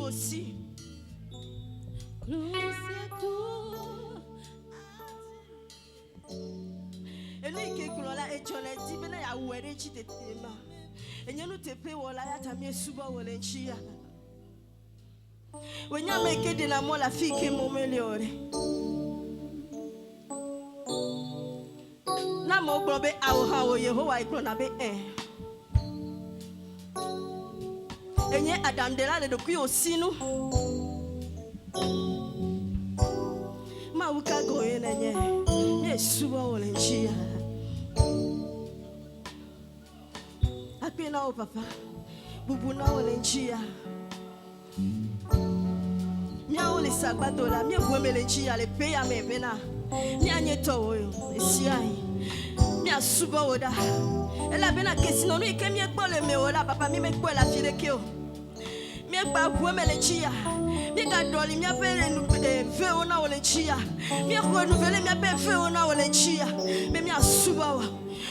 aussi. Et nous qui est là et tu l'as dit ben ya were chi te tema. Et nous te pe wala ya tamie suba wala chia. Wenya meke de la mo la fille qui m'omeliore. Na mo gbobe awha wo Yehowa ikro na be enye Adam de la de ku aussi nous. Ma uka goye na nye. Ye suba wala chia. Apena o papa. Bubu na wala chia. Mia ole sabato la mia gwemele chia le pe ya me bena. Mia nyeto wo esiai. Mia suba woda. Ela bena kesino no ike mi egbo le me wola papa mi me gbo la file ke o. Mi egba gwemele chia. Mi ga doli mi apele nu ve ona wole chia. Mi ko nu vele mi ape ve ona wole chia. Me mi asuba wa.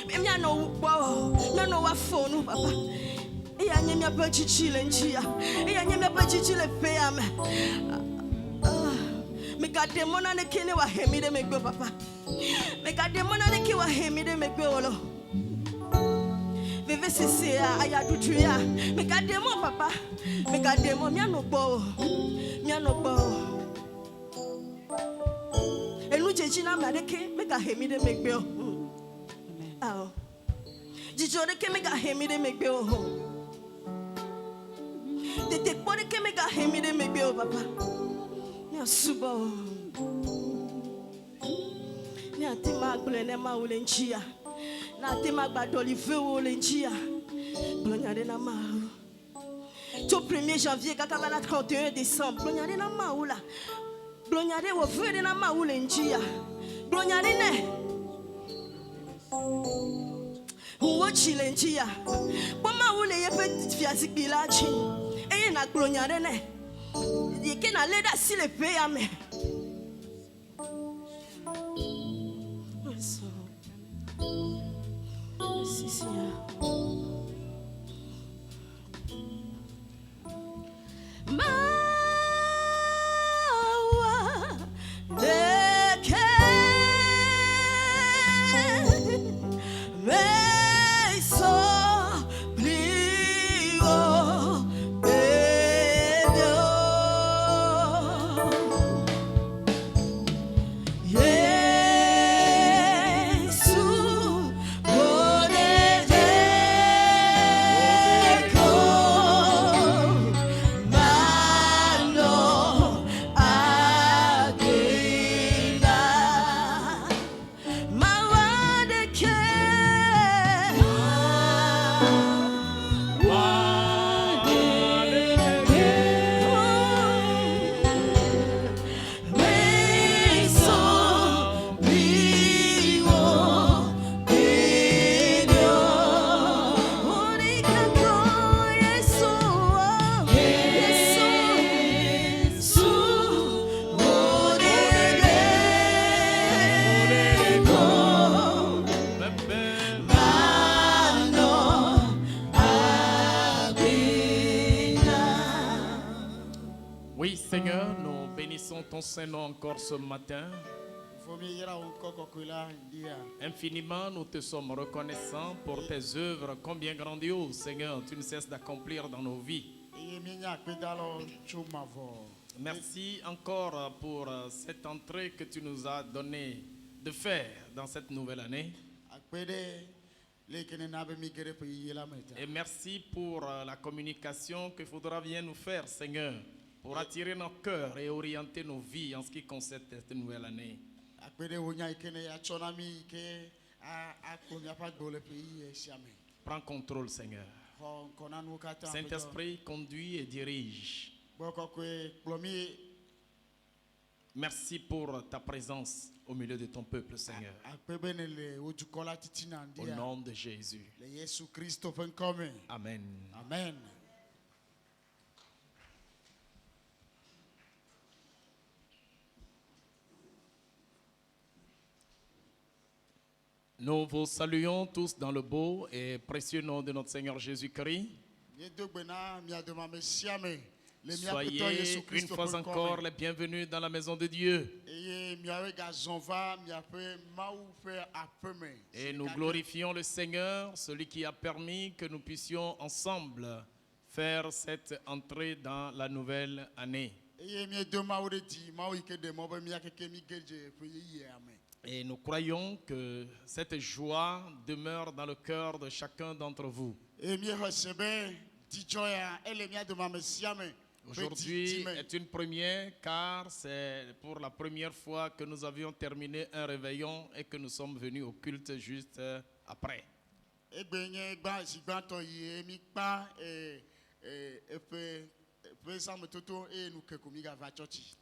Me mi no wo. No wa phone papa. Iya nye mi ape chichile njia. Iya nye mi ape chichile pe ya me. Me got them on the kine wa hemi de megbe papa. Me got them on the ki wa hemi de megbe olo. Vive sisi aya dudu ya. Me got them on papa. Me got them on mi anogbo. Mi anogbo. Enu jeji na ma de ki me got hemi de megbe o. Ah. Jijo de ki me got hemi de megbe o. De te po de ki me got hemi de megbe o papa. Suba ni atima glene ma ulenchia na atima gbadoli ve ulenchia glonyade na ma to 1er janvier kakaba na 31 décembre glonyade na ma ula glonyade wo ve na ma ulenchia glonyade ne wo chilenchia bo ma ule ye pe fiasi bilachi eye na glonyade ne you can let us see the pay me. bénissons ton Saint-Nom encore ce matin. Infiniment, nous te sommes reconnaissants pour tes œuvres, combien grandioses, Seigneur, tu ne cesses d'accomplir dans nos vies. Merci encore pour cette entrée que tu nous as donné de faire dans cette nouvelle année. Et merci pour la communication qu'il faudra bien nous faire, Seigneur, pour attirer nos cœurs et orienter nos vies en ce qui concerne cette nouvelle année. Prends contrôle, Seigneur. Saint-Esprit, conduit et dirige. Merci pour ta présence au milieu de ton peuple, Seigneur. Au nom de Jésus. Amen. Amen. Nous vous saluons tous dans le beau et précieux nom de notre Seigneur Jésus-Christ. Soyez une fois encore les bienvenus dans la maison de Dieu. Et nous glorifions le Seigneur, celui qui a permis que nous puissions ensemble faire cette entrée dans la nouvelle année. Et nous croyons que cette joie demeure dans le cœur de chacun d'entre vous. Aujourd'hui est une première car c'est pour la première fois que nous avions terminé un réveillon et que nous sommes venus au culte juste après.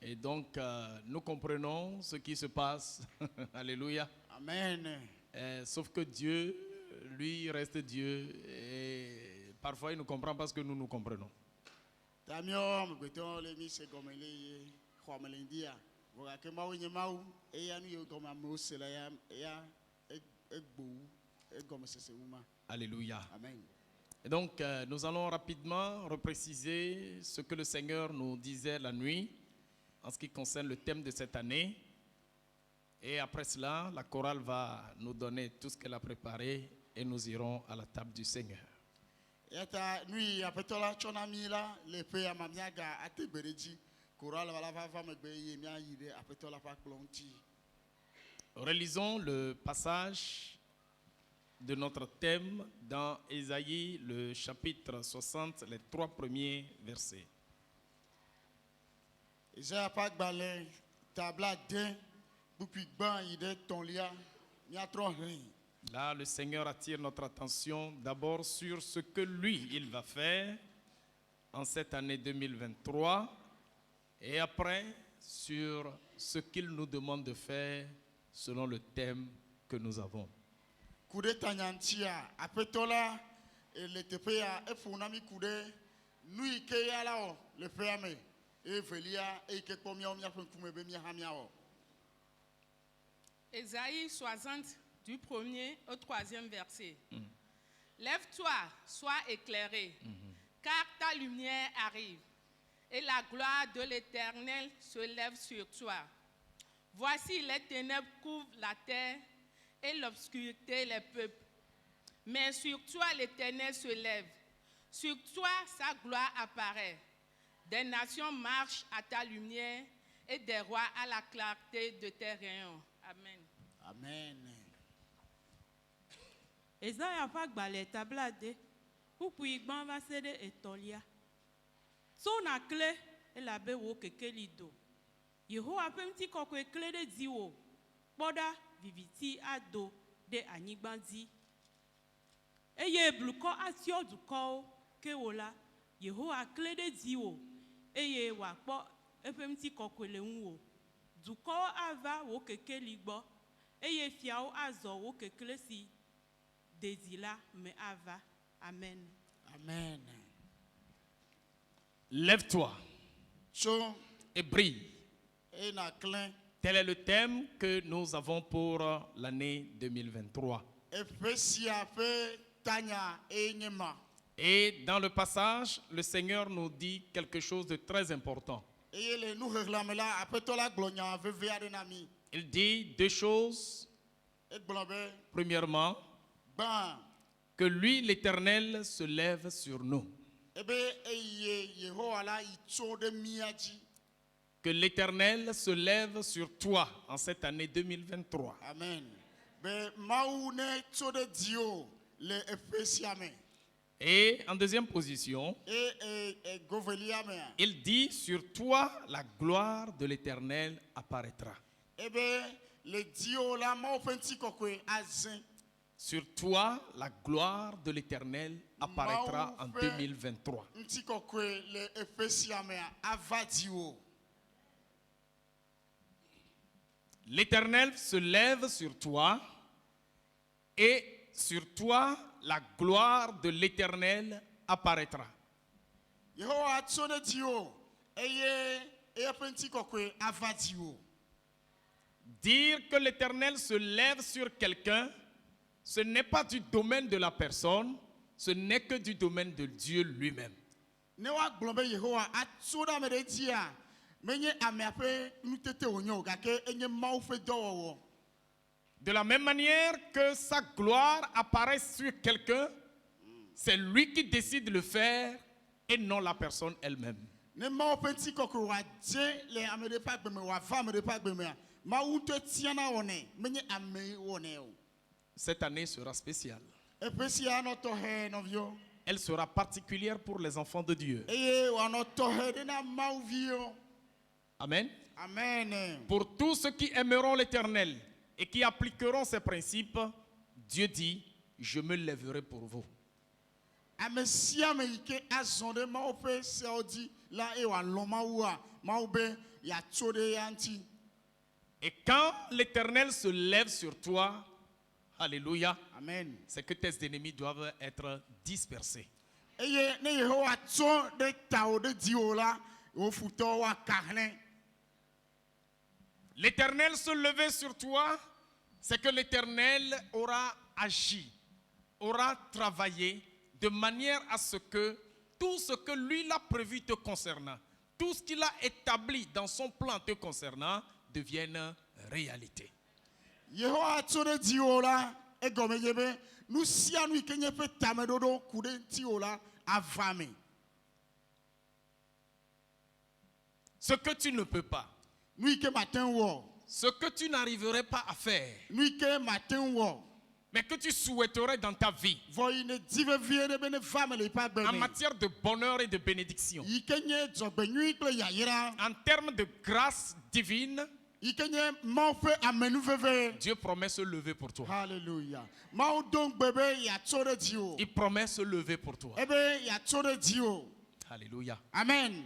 Et donc nous comprenons ce qui se passe. Alléluia. Amen. Sauf que Dieu, lui, reste Dieu et parfois il ne comprend pas ce que nous nous comprenons. Alléluia. Amen. Et donc, nous allons rapidement repréciser ce que le Seigneur nous disait la nuit en ce qui concerne le thème de cette année. Et après cela, la chorale va nous donner tout ce qu'elle a préparé et nous irons à la table du Seigneur. Relisons le passage de notre thème dans Ésaïe, le chapitre 60, les 3 premiers versets. Là, le Seigneur attire notre attention d'abord sur ce que lui, il va faire en cette année 2023 et après sur ce qu'il nous demande de faire selon le thème que nous avons. Ésaïe 60, du 1er au 3e verset. Lève-toi, sois éclairé, car ta lumière arrive, et la gloire de l'Éternel se lève sur toi. Voici, les ténèbres couvrent la terre, et l'obscurité les peuples. Mais sur toi l'Éternel se lève, sur toi sa gloire apparaît. Des nations marchent à ta lumière et des rois à la clarté de tes rayons. Amen. Amen. Esaïe ƒe agbalẽ tablade ƒuƒui gbã va se ɖe etɔ̃lia. Tso nàkle elabe wò kekeli do. Yehowa ƒe ŋutikɔkɔe kle ɖe dziwò. Kpɔ ɖa viviti ado ɖe anyigba dzi. Eye blukɔ atsyɔ dukɔwo ke wò la, Yehowa kle ɖe dziwò eye wòakpɔ eƒe ŋutikɔkɔe le ŋuwò. Dukɔwo ava wò kekeli gbɔ eye fiawo azɔ wò kekle si Désir là me ava. Amen. Amen. Lève-toi et brille. Tel est le thème que nous avons pour l'année 2023. Et dans le passage, le Seigneur nous dit quelque chose de très important. eye le nu xexlẽme la aƒetɔ la gblɔ nya veve aɖe na mi. Il dit deux choses. Egblɔ be Premièrement, gbã que lui, l'Éternel, se lève sur nous. ebe eye Yehowa la yi tso ɖe mía dzi. Que l'Éternel se lève sur toi en cette année 2023. Amen. Be Mawu ne tso ɖe dziwò le eƒe sia me. Et en deuxième position, Govelia mea. il dit, sur toi, la gloire de l'Éternel apparaîtra. Ebe le dziwò la Mawu ƒe ŋutikɔkɔe azẽ. Sur toi, la gloire de l'Éternel apparaîtra en 2023. Ŋutikɔkɔe le eƒe sia mea ava dziwò. L'Éternel se lève sur toi et sur toi, la gloire de l'Éternel apparaîtra. Yehowa tso ɖe dziwò eye eƒe ŋutikɔkɔe ava dziwò. Dire que l'Éternel se lève sur quelqu'un, ce n'est pas du domaine de la personne, ce n'est que du domaine de Dieu lui-même. Ne woagblɔ be Yehowa atso ɖe ame ɖe dzia, menye amea ƒe nutete wònye o, gake enye Mawu ƒe dɔwɔwɔ. De la même manière que sa gloire apparaît sur quelqu'un, c'est lui qui décide de le faire et non la personne elle-même. Ne Mawu ƒe ŋutikɔkɔe wòadze le ame ɖe ƒe agbe me, wòava ame ɖe ƒe agbe mea, Mawu ŋutɔ tiana wɔnɛ, menye ame wɔnɛ o. Cette année sera spéciale. Eƒe sia anɔ tɔxɛ nɔviwo. Elle sera particulière pour les enfants de Dieu. Eye wòanɔ tɔxɛ ɖe na Mawuviwo. Amen. Amen. Pour tous ceux qui aimeront l'Éternel et qui appliqueront ses principes, Dieu dit, je me lèverai pour vous. Ame sia ame yi ke azɔ ɖe Mawu ƒe seawo dzi la eye wòalɔ Mawua, Mawu be yeatso ɖe ya ŋuti. Et quand l'Éternel se lève sur toi, alléluia, Amen. c'est que tes ennemis doivent être dispersés. Eye ne Yehowa tso ɖe tawò ɖe dziwò la, wò futɔwo woaka hlẽ. L'Éternel se lever sur toi, c'est que l'Éternel aura agi, aura travaillé de manière à ce que tout ce que lui l'a prévu te concernant, tout ce qu'il a établi dans son plan te concernant, devienne réalité. Yehowa tso ɖe dziwò la, egɔme nye be nu sia nu yi ke nye eƒe tameɖoɖo ku ɖe ŋutiwò la ava me. Ce que tu ne peux pas, Nu yi ke mate ŋu wɔ, ce que tu n'arriverais pas à faire, nu yi ke mate ŋu wɔ, mais que tu souhaiterais dans ta vie, vɔ yi ne di vevie ɖe be ne va me le eƒe agbe en me. matière de bonheur et de bénédiction, Yi ke nye dzɔgbenyui kple yayra, en termes de grâce divine, yi ke nye Mawu ƒe amenuveve. Dieu promet se lever pour toi. Hallelujah. Mawu do ŋugbe be yeatso ɖe dziwò. Il promet se lever pour toi. Ebe yeatso ɖe dziwò. Alléluia. Amen.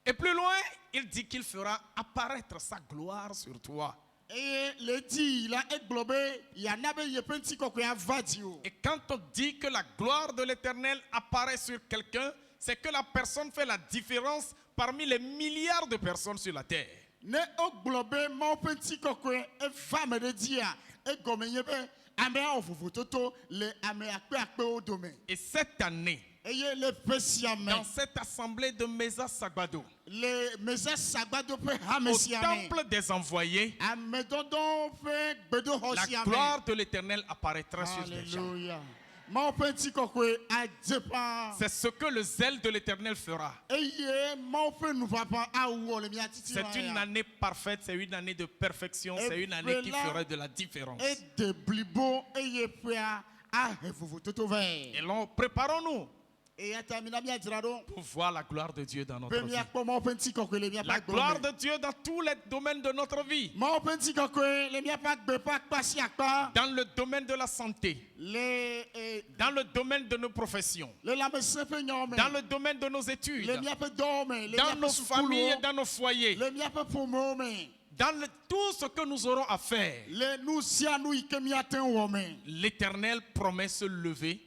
Et plus loin, il dit qu'il fera apparaître sa gloire sur toi. Eye le di la egblɔ be yana be yeƒe ŋutikɔkɔe ava dziwò. Et quand on dit que la gloire de l'Éternel apparaît sur quelqu'un, c'est que la personne fait la différence parmi les milliards de personnes sur la terre. Ne wogblɔ be Mawu ƒe ŋutikɔkɔe eva ame ɖe dzia, egɔme nye be amea wɔ vovototo le ame akpeakpewo dome. Et cette année, Eye le ƒe sia me, dans cette assemblée de Mesa Sagbado, le Mese Sagbado ƒe hame au sia me, temple des envoyés, ame dɔdɔ ƒe gbedoxɔ la sia me. gloire de l'Éternel apparaîtra sur les gens. Alléluia. Mawu ƒe ŋutikɔkɔe adze ƒãa. C'est ce que le zèle de l'Éternel fera. Eye Mawu ƒe nuʋaʋã awɔ le mía C'est titina une ya. année parfaite, c'est une année de perfection, c'est une année qui fera de la différence. Ede blibo eye ƒea ahe vovototo Et vɛ. alors, préparons-nous Eya ta mina míadzra ɖo pour voir la gloire de Dieu dans be notre vie. míakpɔ Mawu ƒe ŋutikɔkɔe le míaƒe La agbe gloire me. de Dieu dans tous les domaines de notre vie. Mawu ƒe ŋutikɔkɔe le míaƒe agbe ƒe akpa sia akpa. Dans le domaine de la santé, Le dans le domaine de nos professions, le lãmesẽ ƒe nyawo me. dans le domaine de nos Le études, míaƒe dɔwo me. Le dans nos míaƒe familles et sukuwo. dans nos foyers, Le míaƒe ƒomewo me. dans tout ce que nous aurons à faire. Le nu sia nu yi ke míate ŋu wɔ me. L'Éternel promet se lever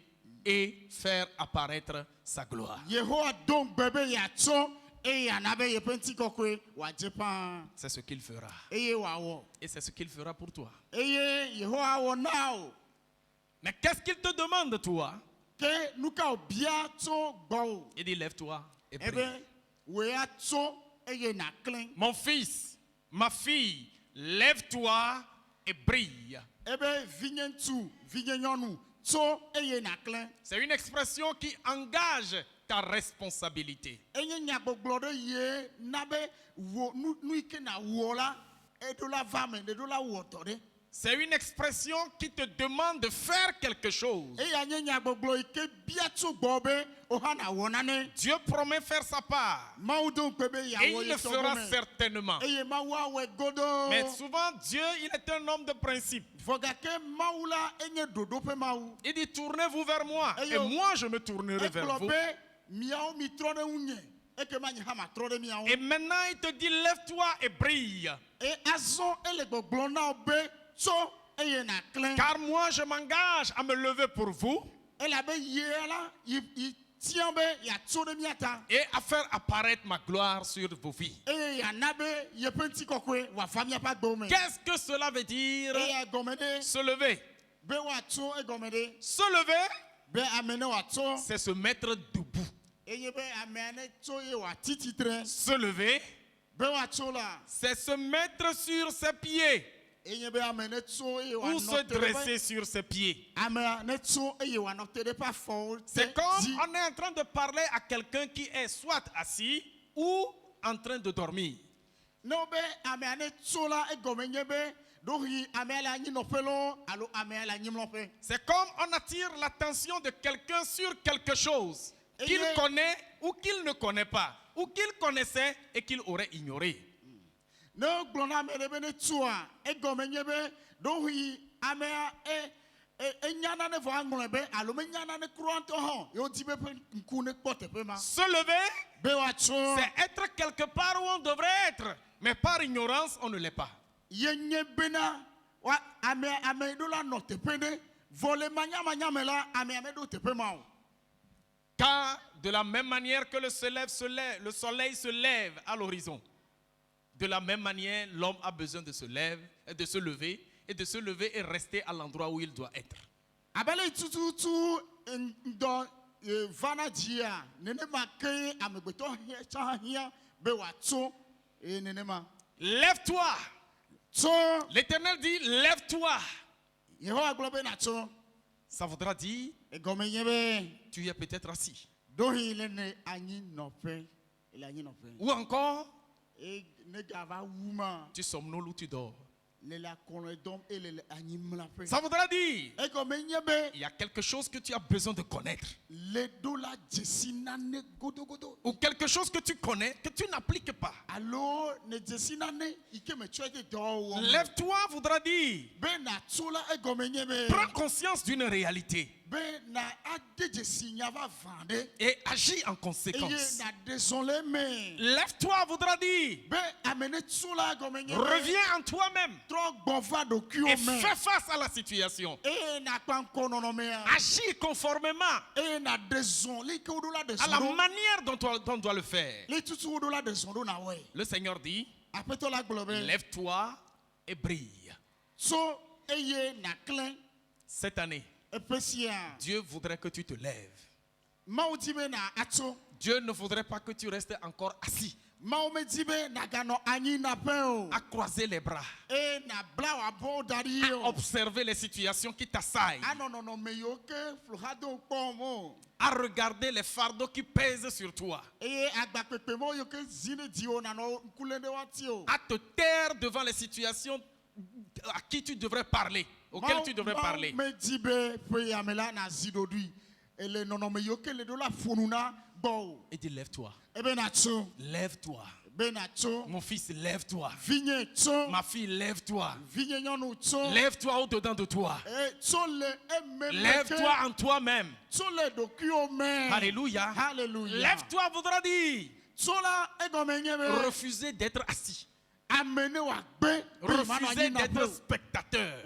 et faire apparaître sa gloire. Yehowa do ŋugbe be yeatso eye yana be yeƒe ŋutikɔkɔe wòadze ƒãa. C'est ce qu'il fera. Eye wòawɔ. Et c'est ce qu'il fera pour toi. Eye Yehowa wɔ na o. Mais qu'est-ce qu'il te demande, toi? Ke nu ka wòbia tso gbɔwò. Il dit, lève-toi et prie. Ebe wea tso eye na klin. Mon fils, ma fille, lève-toi et brille. Ebe vinyentu, vinyenyonu, tso eye na klin. C'est une expression qui engage ta responsabilité. Enye nyagbogblodo ye nabe wo nu ike na wola edola vame edola wotode. C'est une expression qui te demande de faire quelque chose. Eya nye nyagboglo ike biatu gbobe ohana wonane. Dieu promet faire sa part. Maudon kwebe ya Et wo il le fera certainement. Eye mawa we godo. Mais souvent, Dieu, il est un homme de principe. Fogake maula enye dodo pe mau. Il dit, tournez-vous vers moi. Et Et moi, je me tournerai vers vous. Eklobe miao mitrone unye. Eke mani hama trode miao. Et maintenant, il te dit, lève-toi et brille. Et azon ele gboglona obe tso eye na klin. Car moi, je m'engage à me lever pour vous Ela be yela yi tian be ya tso de miata. et à faire apparaître ma gloire sur vos vies. E ya nabe ye penti kokwe wa famia pa gbome. Qu'est-ce que cela veut dire? E ya gomede Se lever. be wa tso e gomede. Se lever, Be amene wa tso. c'est se mettre debout. E ye be amene tso ye wa tititre. Se lever, Be wa tso la. c'est se mettre sur ses pieds E ye be amene tso ye wa ou se note de dresser sur ses pieds. amene tso e ye wa note de pa fo. C'est comme on est en train de parler à quelqu'un qui est soit assis ou en train de dormir. No be amene tso la e gomenye be do hi amela nyi no pelo alo amela nyi mlope. C'est comme on attire l'attention de quelqu'un sur quelque chose qu'il Et- connaît ou qu'il ne connaît pas, ou qu'il connaissait et qu'il aurait ignoré. No glona me de bene tua e gomenye be do hi amea e nyana ne vo angle be alo me nyana ne kruanto ho yo di be nku ne pote pe ma Se lever, be wa tso c'est être quelque part où on devrait être, mais par ignorance, on ne l'est pas. ye nye bena wa ame do la no te pe ne vole manya manya me la ame do te pe ma o. Car de la même manière que le soleil se lève à l'horizon, de la même manière, l'homme a besoin de se lever et rester à l'endroit où il doit être. Abale tututu ndo vana dia nene ma ke amegbeto hia be wa tso e nene ma Lève-toi. tso L'Éternel dit, lève-toi. Yehowa globe na tso Ça voudra dire, e gomenye be tu es peut-être assis. dohi le ne anyi nope ele anyi nope Ou encore, e ne gava wuma tu somnoles ou tu dors. le la kono dom ele le anyi mlape Ça voudra dire, e gomenye be il y a quelque chose que tu as besoin de connaître. le dola jesina ne godo godo Ou quelque chose que tu connais, que tu n'appliques pas. allo ne jesina ne ike me chwete do wo Lève-toi voudra dire, be na tsola e gomenye be prends conscience d'une réalité be na ade jesinya va vande et agis en eye conséquence. na désolé me Lève-toi voudra dire, be amene tsola gomenye be reviens en toi-même tro gbova do kio et me fais face à la situation. e na kpanko no me Agis conformément e na désolé ke odola à la désolé manière dont on doit le faire. le tutu odola désolé na we Le Seigneur dit, apeto la globe lève-toi et brille. so eye na clean Cette année, epesia Dieu voudrait que tu te lèves. maudime na atso Dieu ne voudrait pas que tu restes encore assis, maume dibe na gano anyi na peo à croiser les bras, e na blawa bo dari à yo observer les situations qui t'assaillent, ano no me yo ke fluhado pomo à regarder les fardeaux qui pèsent sur toi, e agba pepe mo yo ke zine dio na no kulende watio à te taire devant les situations à qui tu devrais parler, auxquelles tu devrais parler. me dibe pe amela na zidodui ele no me yo ke le do la fununa bo Et dis, lève-toi, e be na tso lève-toi. be na tso Mon fils, lève-toi. vigne tso Ma fille, lève-toi. vigne nyonu tso Lève-toi au-dedans de toi. e tso le e me Lève-toi en toi-même. tso le do kio me Alléluia. Alléluia. Lève-toi voudra dire tso la e go me nyebe refuser d'être assis. amene wa gbe Refuser d'être spectateur.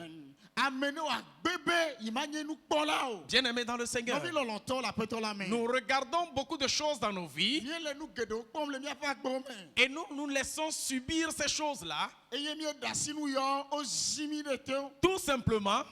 amene wa bebe imanye nu kpola o Bien-aimés dans le Seigneur, novi lolonto la peto la me nous regardons beaucoup de choses dans nos vies Mie le nu gedo kpom le mia fa gbo me et nous laissons subir ces choses-là eye mie dasi nu yo o zimi de te o tout simplement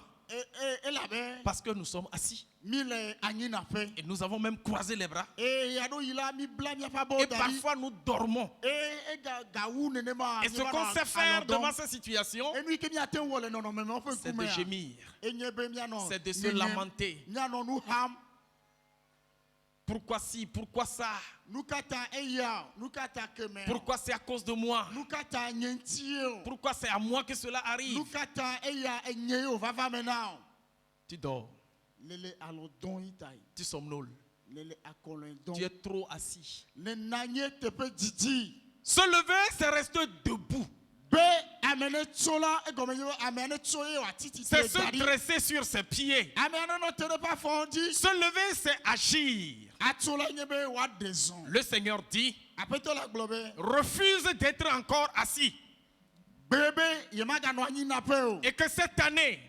et la be Parce que nous sommes assis. mille anyi na fe Et nous avons même croisé les bras. et ya do yila mi bla mi fa bo Et dari parfois nous dormons. et ga wu nene ma Et ce qu'on sait faire devant ces situations, et nous que mi aten wole non non mais on fait c'est de gémir. et nyebe mi anon C'est de se lamenter. mi anon nous ham Pourquoi si? Pourquoi ça? nous kata eya nous kata keme Pourquoi c'est à cause de moi? nous kata nyentio Pourquoi c'est à moi que cela arrive? nous kata eya enyeyo va maintenant Tu dors. lele alo don itai Tu somnoles. lele akolon don Tu es trop assis. le nanye te pe didi Se lever, c'est rester debout. be amene tsola e gomenyo amene tsoye wa titi C'est te se dari dresser sur ses pieds. amene no te pas fondi Se lever, c'est agir. atsola nyebe wa deson Le Seigneur dit, apeto la globe refuse d'être encore assis. bebe yemaga no anyi na pe o Et que cette année,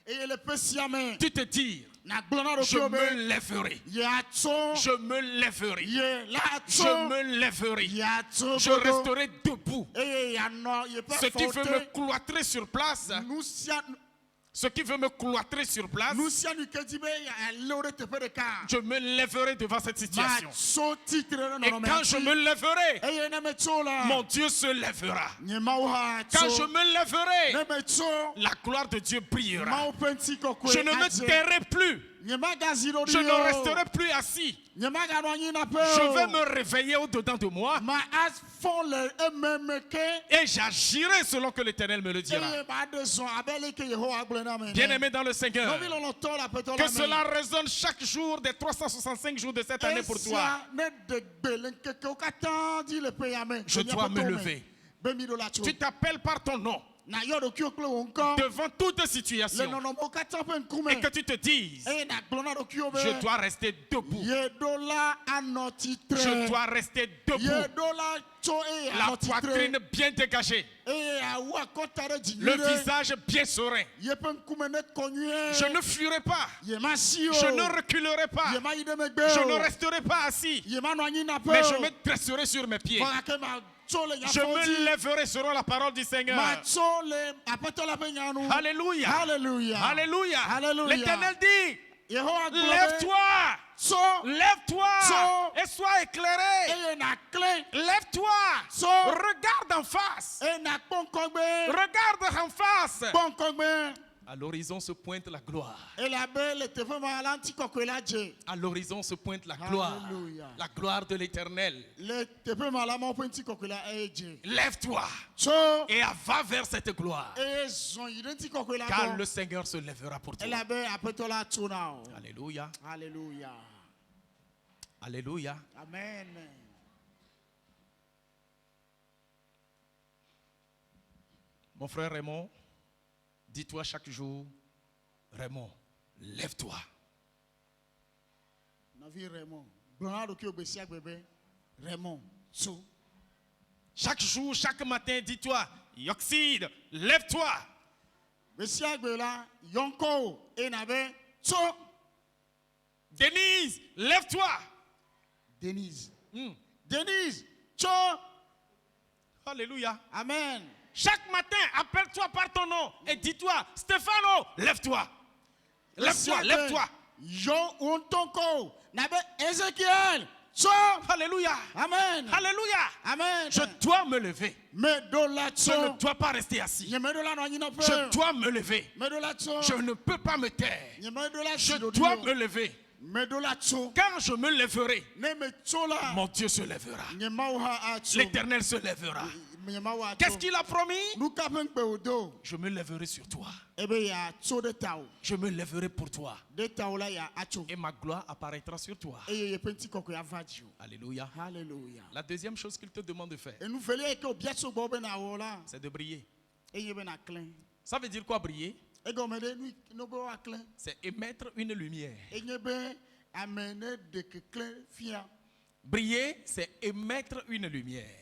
e le pesiame tu te dis, na glona ro je kiobe me lèverai. ya tso Je me lèverai. ye la tso Je me lèverai. ya tso Je resterai debout. e ya no ye pas Ce qui veut me forte cloîtrer sur place, nous sia ce qui veut me cloîtrer sur place, nous sia nu ke dibe ya lore te pe de ka je me lèverai devant cette ma situation. so titre no Et no quand je me lèverai, e ye na me tsola mon Dieu se lèvera. nyema o ha Quand je tso me lèverai, ne me tso la gloire de Dieu brillera. ma o penti kokwe Je ne me tairai plus. nyema ga ziro Je ne resterai plus assis. nyema ga no anyi na pe Je vais me réveiller au-dedans de moi ma as font le ememeke et j'agirai selon que l'Éternel me le dira. e ba de son abele ke Yehowa gble na me Bien-aimé dans le Seigneur, no vi lo no to la pe to la que me cela résonne chaque jour des 365 jours de cette année pour toi. ne de gbele nkeke o katan di le pe ya me Je dois me lever. be mi do la tso Tu t'appelles par ton nom na yo do ki o kle o nko devant toute le situation no no mo katan pe nkume et que tu te dises, e na glo na do ki o be je dois rester debout. ye do la anoti tre Je dois rester ye debout. do la tso e La anoti tre poitrine bien dégagée, e awu akotare le jinyire visage bien serein. ye pe nkume ne konye Je ne fuirai pas. ye ma si o Je ne reculerai pas. ye ma yi de me gbe Je o ne resterai pas assis. ye ma no anyi na pe Mais je o me dresserai sur mes pieds. Faka ke ma tso le nya Je me fodi lèverai selon la parole du Seigneur. ma tso le apeto la pe nyanu Alléluia. Alléluia Alléluia. Alléluia. L'Éternel dit, Yehowa globe lève-toi. tso Lève-toi So- et sois éclairé. eye na kle Lève-toi. So- Regarde en face. e na kpɔnkɔgbe Regarde en face. kpɔnkɔgbe À l'horizon se pointe la gloire. elabe le teƒe ma la ŋuti kɔkɔe la dze À l'horizon se pointe la gloire. Alléluia. La gloire de l'Éternel. le teƒe ma la mawo ƒe ŋuti kɔkɔe la eye dze Lève-toi tso et va vers cette gloire. eye zɔn yi ɖe ŋuti kɔkɔe la Car le gbɔ Seigneur se lèvera pour toi. elabe aƒetɔ la tso na o Alléluia. Alléluia Alléluia. amen Mon frère Raymond, dis-toi chaque jour, Raymond, lève-toi. nɔvi Raymond gblɔna ɖokui wo gbe sia gbe be Raymond tso Chaque jour, chaque matin, dis-toi, Yoxide, lève-toi. gbe sia gbe la yɔnkɔ o ena be tso Denise, lève-toi. Denise Hmm. Denise tso Alléluia. amen Chaque matin, appelle-toi par ton nom et dis-toi, Stéphano, lève-toi. Lève-toi, lève-toi. Yo untonko na be Ezekiel tso Alléluia. amen Alléluia. amen Je dois me lever. me do la Je tso ne dois pas rester assis. nye me do la no anyi na pe Je dois me lever. me do la tso Je ne peux pas me taire. nye me do la Je si do dois dio. me lever. me do la tso Quand je me lèverai, ne me tso la mon Dieu se lèvera. nye ma wo ha a tso L'Éternel se lèvera. nye ma wo a Qu'est-ce tso qu'il a promis? nu ka pe ngbe o do Je me lèverai sur toi. ebe ya tso de ta o Je me lèverai pour toi. de ta o la ya a tso Et ma gloire apparaîtra sur toi. eye ye pe ŋuti kɔkɔe ava dzi o Alléluia. hallelujah La deuxième chose qu'il te demande de faire, enu velia yi ke o bia tso gbɔ be na wɔ la c'est de briller. eye be na klẽ Ça veut dire quoi briller? egɔme ɖe nu be woa klẽ C'est émettre une lumière. enye be ame ne de keklẽ fia Briller, c'est émettre une lumière.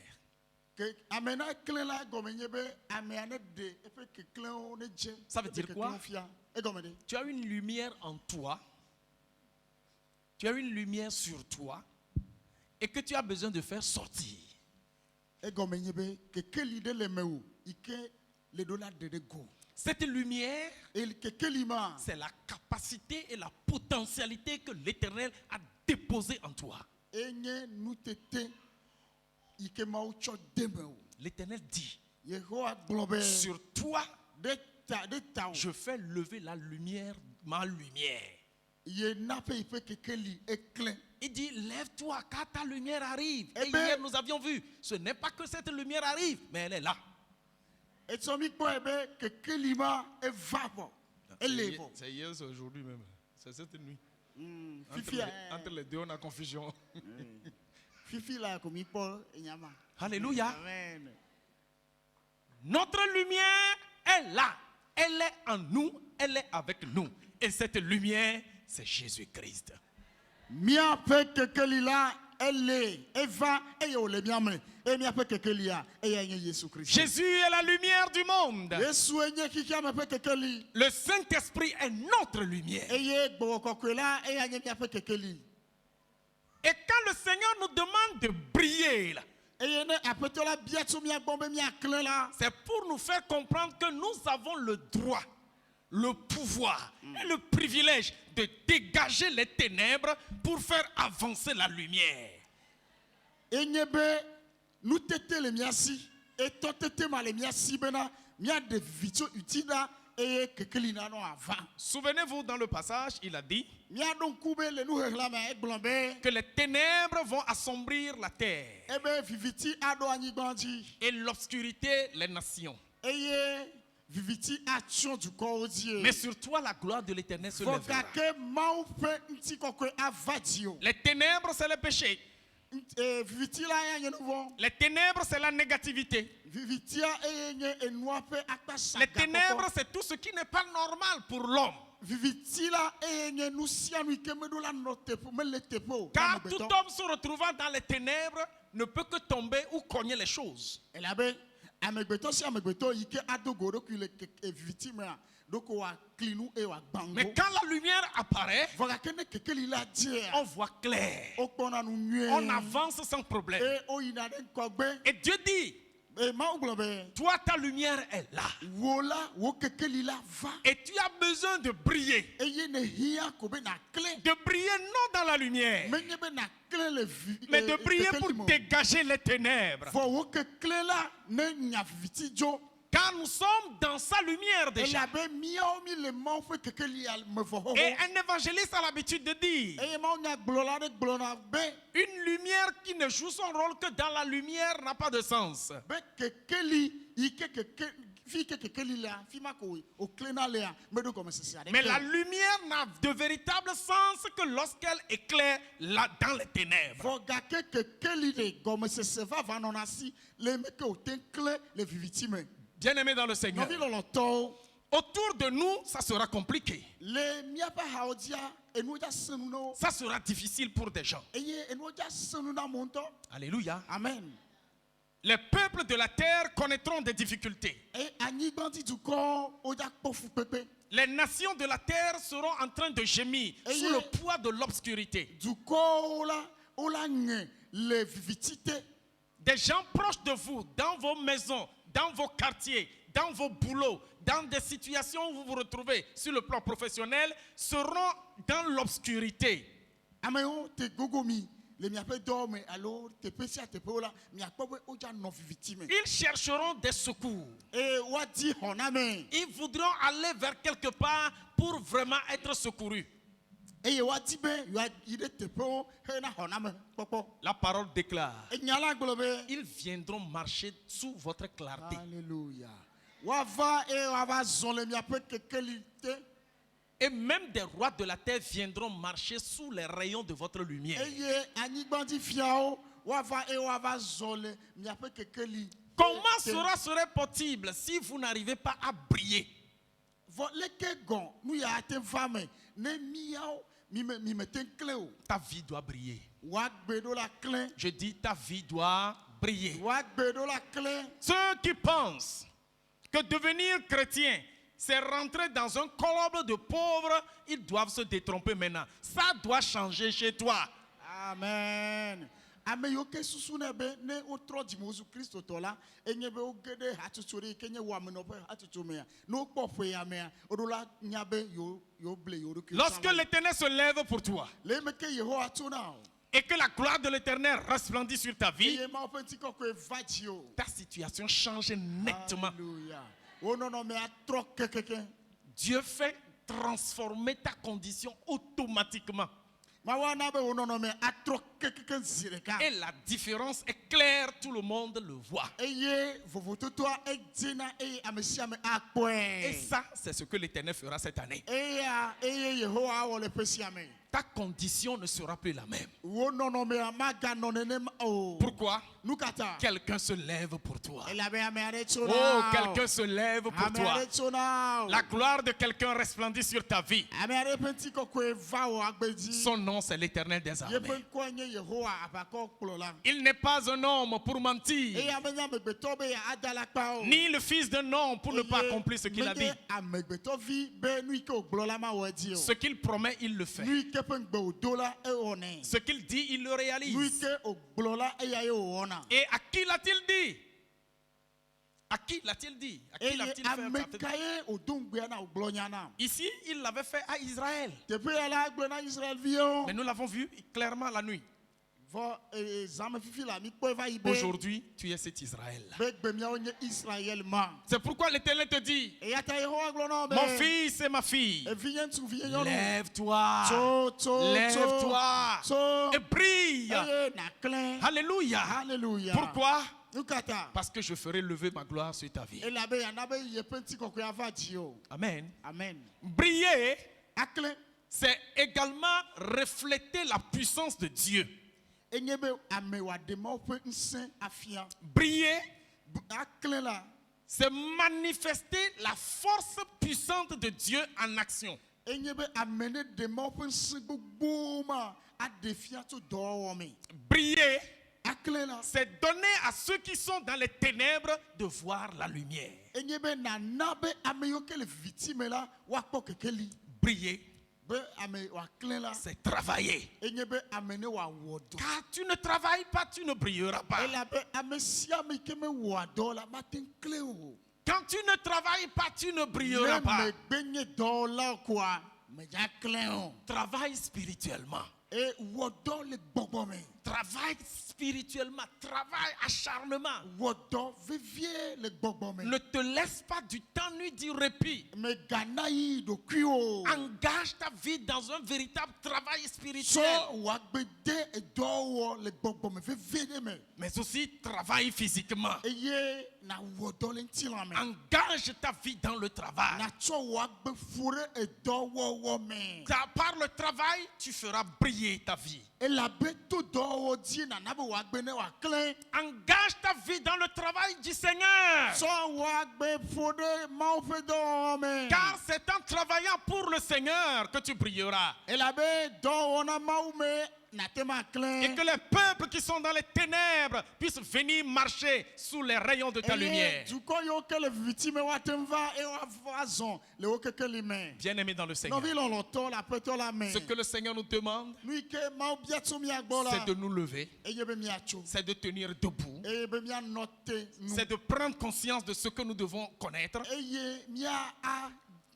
ke ame na klẽ la egɔme nye be amea ne de eƒe keklẽwo ne dze Ça veut dire de quoi? keklẽwo fia egɔme ɖe Tu as une lumière en toi. Tu as une lumière sur toi. Et que tu as besoin de faire sortir. egɔme nye be kekeli ɖe le me o yi ke le ɖo la ɖe ɖe go Cette lumière, Et keke lima. c'est la capacité et la potentialité que l'Éternel a déposée en toi. Enye nous tete. Ike ma ucho deme o. L'Éternel dit, Yehowa globe. sur toi, De ta o. je fais lever la lumière, ma lumière. Ye nape ipe keke li éclair. Il dit, lève-toi car ta lumière arrive. Eh Et ben- hier, nous avions vu, ce n'est pas que cette lumière arrive, mais elle est là. Et son micro ebe keke lima e vavo. Elevo. C'est hier, c'est aujourd'hui même. C'est cette nuit. Fifi Entre les deux, on a confusion. Fifi la comme Paul et nyama. Alléluia. Amen. Notre lumière est là. Elle est en nous. Elle est avec nous. Et cette lumière, c'est Jésus-Christ. Mia pe keke li la ele eva e yo le miame. E mia pe keke li a e ya nye Jésus Christ. Jésus est la lumière du monde. Yesu enye kiki ame pe keke li. Le Saint-Esprit est notre lumière. E ye gbo kokwe la e ya nye mia pe keke li. Et quand le Seigneur nous demande de briller, là, E ye ne apete la biatu mia bombe mia klen la. c'est pour nous faire comprendre que nous avons le droit, le pouvoir et le privilège de dégager les ténèbres pour faire avancer la lumière. Enye be nous tete le mia si. E to tete ma le mia si bena. Mia de vitio utida e ye keke li na no avant. Souvenez-vous, dans le passage, il a dit Mia don kube le nou reclame e glombe. que les ténèbres vont assombrir la terre Ebe viviti ado anyigbandi. et l'obscurité les nations. Eye viviti action du corps Dieu. Mais sur toi, la gloire de l'Éternel se lèvera. Fogake mau pe nti kokwe avadio. Les ténèbres, c'est le péché. Viviti la ya nye nouveau. Les ténèbres, c'est la négativité. Viviti a eye nye enwa pe akta Les saga. ténèbres, c'est tout ce qui n'est pas normal pour l'homme. Viviti la eye nye nou sia nou ike medo la note pou me le tepo. Car tout homme se retrouvant dans les ténèbres ne peut que tomber ou cogner les choses. Et là ben amegbeto si amegbeto ike adogo do kile viviti me a. Donc wa klinou e wa bango. Mais quand la lumière apparaît, Fogake ne keke li la die. on voit clair. Okpona nou nye. On avance sans problème. E o ina den kogbe. Et Dieu dit, E ma uglobe. toi, ta lumière est là. Wola wo keke li la va. Et tu as besoin de briller. Eye ne hia kobe na kle. De briller non dans la lumière, Mais nyebe na kle le vi. mais de briller pour dégager les ténèbres. Fo wo ke kle la ne nya viti jo. Car nous sommes dans sa lumière E déjà. la be miao mi le ma fe keke li al me fo ho. Et un évangéliste a l'habitude de dire, E ma nya gblola de gblona be une lumière qui ne joue son rôle que dans la lumière n'a pas de sens. be keke li ike keke fi keke li la fi ma ko o kle na le a me do comme ça. Mais la lumière n'a de véritable sens que lorsqu'elle éclaire là dans les ténèbres. Fo ga keke li de comme ça va va non asi le me ke o ten kle le vivitime. Bien-aimés dans le Seigneur, No vi lo to autour de nous, ça sera compliqué. le miapa haodia enu ja senu no. Ça sera difficile pour des gens. Eye enu ja senu na monto. Alléluia. Amen. Les peuples de la terre connaîtront des difficultés. Et anyigbandi du corps oja pofu pepe. Les nations de la terre seront en train de gémir Et sous il- le poids de l'obscurité. Du corps ola nye le vivitite. Des gens proches de vous, dans vos maisons, dans vos quartiers, dans vos boulots, dans des situations où vous vous retrouvez sur le plan professionnel, seront dans l'obscurité. Ameo te gogomi le miape dorme alors te pesia te peola miapo oja no vivitime. Ils chercheront des secours. Et wadi honame. Ils voudront aller vers quelque part pour vraiment être secourus. Et wadi be yo ide te peo he na honame popo. La parole déclare, E nyala globe. ils viendront marcher sous votre clarté. Alléluia. Wava e wava zon le miape kekelite. Et même des rois de la terre viendront marcher sous les rayons de votre lumière. Eye anyigbandi fiao wava e wava zon le miape kekeli. Comment serait possible si vous n'arrivez pas à briller? Leke gon nou ya ate vame ne miao mi me ten cleo. Ta vie doit briller. Wak bedo la clé. Je dis ta vie doit briller. Wak bedo la clé. Ceux qui pensent que devenir chrétien, c'est rentrer dans un colombe de pauvres, ils doivent se détromper maintenant. Ça doit changer chez toi. Amen. ame yiwo ke susu ne be ne wotrɔ dzimozu kristo tɔ la enye be woge ɖe hatsotso ɖe ke nye wɔamenɔƒe hatsotso mea ne wokpɔ ƒea mea woɖo la nya be yewo ble yewo ɖokui Lorsque l'Éternel se lève pour toi le eme ke yehowa tso na o et que la gloire de l'Éternel resplendit sur ta vie, eye mawo ƒe ŋutikɔkɔe va dzi o ta situation change nettement. Alléluia. Wo nɔnɔme atrɔ kekeke Dieu fait transformer ta condition automatiquement. mawo ana be wo nɔnɔme atrɔ kekeke zi ɖeka Et la différence est claire, tout le monde le voit. eye vovototoa edzena eye ame sia ame Et akpɔe ça, c'est ce que l'Éternel fera cette année. eya eye yehowa awɔ le ƒe sia me Ta condition ne sera plus la même. wo nɔnɔmea maganɔ nenema o Pourquoi? nu ka ta Quelqu'un se lève pour toi. elabe ame aɖe tso Oh, na quelqu'un se lève pour ame toi. aɖe tso na La gloire de quelqu'un resplendit sur ta vie. ame aɖe ƒe ŋutikɔkɔe va wɔ agbe dzi Son nom, c'est l'Éternel des yeƒe armées. ŋkɔe nye yehowa aʋakɔ kplɔla Il n'est pas un homme pour mentir, eye amenya amegbetɔ be ada la kpa o ni le fils d'un homme pour ne pas accomplir ce qu'il a dit. menye amegbetɔvi be nu yi ke wògblɔ la mawɔ edzi Ce o qu'il promet, il le fait. nu yi ke ƒe ŋgbe wòdo la ewɔnɛ Ce qu'il dit, il le nu yi réalise. ke wògblɔ la eya ye wòwɔna Et à qui l'a-t-il dit? À qui l'a-t-il dit? À qui eye l'a-t-il fait? ame ka ye wòdo ŋgbea na wògblɔ nya na Ici, il l'avait fait à Israël. teƒe ya la gblɔ na Israelviwo Mais nous l'avons vu clairement la nuit. vɔ zãme fifi la mikpɔe va yi be Aujourd'hui, tu es cet Israël-là. be gbe miawo nye Israel ma C'est pourquoi l'Éternel te dit, eya ta yehowa gblɔ na wo be mon fils et ma fille, evi nye ŋutsu vi nye nyɔnu lève-toi, tso lève-toi tso et brille. eye naklẽ Alléluia. Alléluia. Pourquoi? nu ka ta Parce que je ferai lever ma gloire sur ta vie. elabe yana be yeƒe ŋutikɔkɔe ava dzi o Amen. amen Briller, aklẽ c'est également refléter la puissance de Dieu. enye be ame wòaɖe mawo ƒe ŋusẽ afia Briller, aklẽ la c'est manifester la force puissante de Dieu en action. enye be ame ne ɖe mawo ƒe ŋusẽ gbogbo ma aɖe fia tso dɔwɔwɔ me Briller, aklẽ la c'est donner à ceux qui sont dans les ténèbres de voir la lumière. enye be nana be ame yiwo ke le viviti me la woakpɔ kekeli Briller, be ame wòaklẽ la c'est travailler. enye be ame ne wòawɔ dɔ Car tu ne travailles pas, tu ne brilleras pas. elabe ame sia ame yi ke mewɔa dɔ la mate ŋu klẽ o Quand tu ne travailles pas, tu ne ne brilleras pas. megbe nye dɔwɔla o koa medza klẽ o Travaille spirituellement. e wɔ dɔ le gbɔgbɔ me Travaille spirituellement. Travaille acharnement. wɔ dɔ vevie le gbɔgbɔ me Ne te laisse pas du temps ni du répit. megana yi ɖokui o Engage ta vie dans un véritable travail tsɔ spirituel. wòagbe de edɔwɔ le gbɔgbɔ me vevie ɖe me Mais aussi travaille physiquement. eye nawɔ dɔ le ŋutilã me Engage ta vie dans le travail. natsɔ wòagbe fu ɖe edɔwɔwɔ me Par le travail, tu feras briller ta vie. elabe to dɔwɔwɔ dzi nana be wòagbe ne wòaklẽ Engage ta vie dans le travail du Seigneur. tsɔ wòagbe fu ɖe mawo ƒe dɔwɔwɔ me Car c'est en travaillant pour le Seigneur que tu brilleras. elabe dɔwɔna mawu me nate ma Et klẽ que les peuples qui sont dans les ténèbres puissent venir marcher sous les rayons de ta eye lumière. dukɔ yiwo ke le viviti me woate ŋu va eye woava zɔ le wo kekeli me Bien-aimés dans le Seigneur, nɔvi lɔlɔtɔ le aƒetɔ la me ce que le Seigneur nous demande, nu yi ke mawu bia tso mia gbɔ la c'est de nous lever, eye be miatso c'est de tenir debout, eye be mianɔ te nu c'est de prendre conscience de ce que nous devons connaître eye mia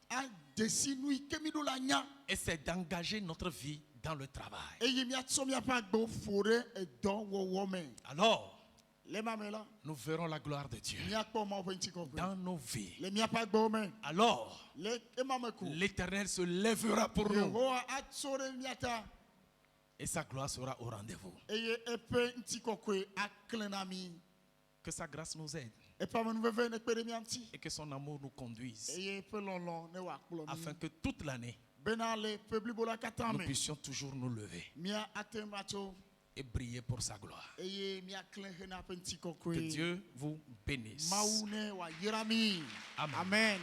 ade si nu yi ke mi ɖo la nya et c'est d'engager notre vie dans le travail. eye miatsɔ miaƒe agbewo ƒo ɖe edɔwɔwɔ me Alors, le ma me la nous verrons la gloire de Dieu miakpɔ mawu ƒe ŋutikɔkɔe dans nos vies. le miaƒe agbewo me Alors, le ema me ko l'Éternel se lèvera pour nous yehowa atso ɖe miata et sa gloire sera au rendez-vous. eye eƒe ŋutikɔkɔe aklẽ na mi Que sa grâce nous aide eƒe amenuveve ne kpe ɖe mia ŋuti et que son amour nous conduise eye eƒe lɔlɔ ne wòakplɔ afin mi que toute l'année, bena le ƒe blibo la katã nous me puissions toujours nous lever mia ate ŋu atso et briller pour sa gloire. eye miaklẽ hena ƒe Que ŋutikɔkɔe Dieu vous bénisse. mawu ne wòayra mi Amen. amen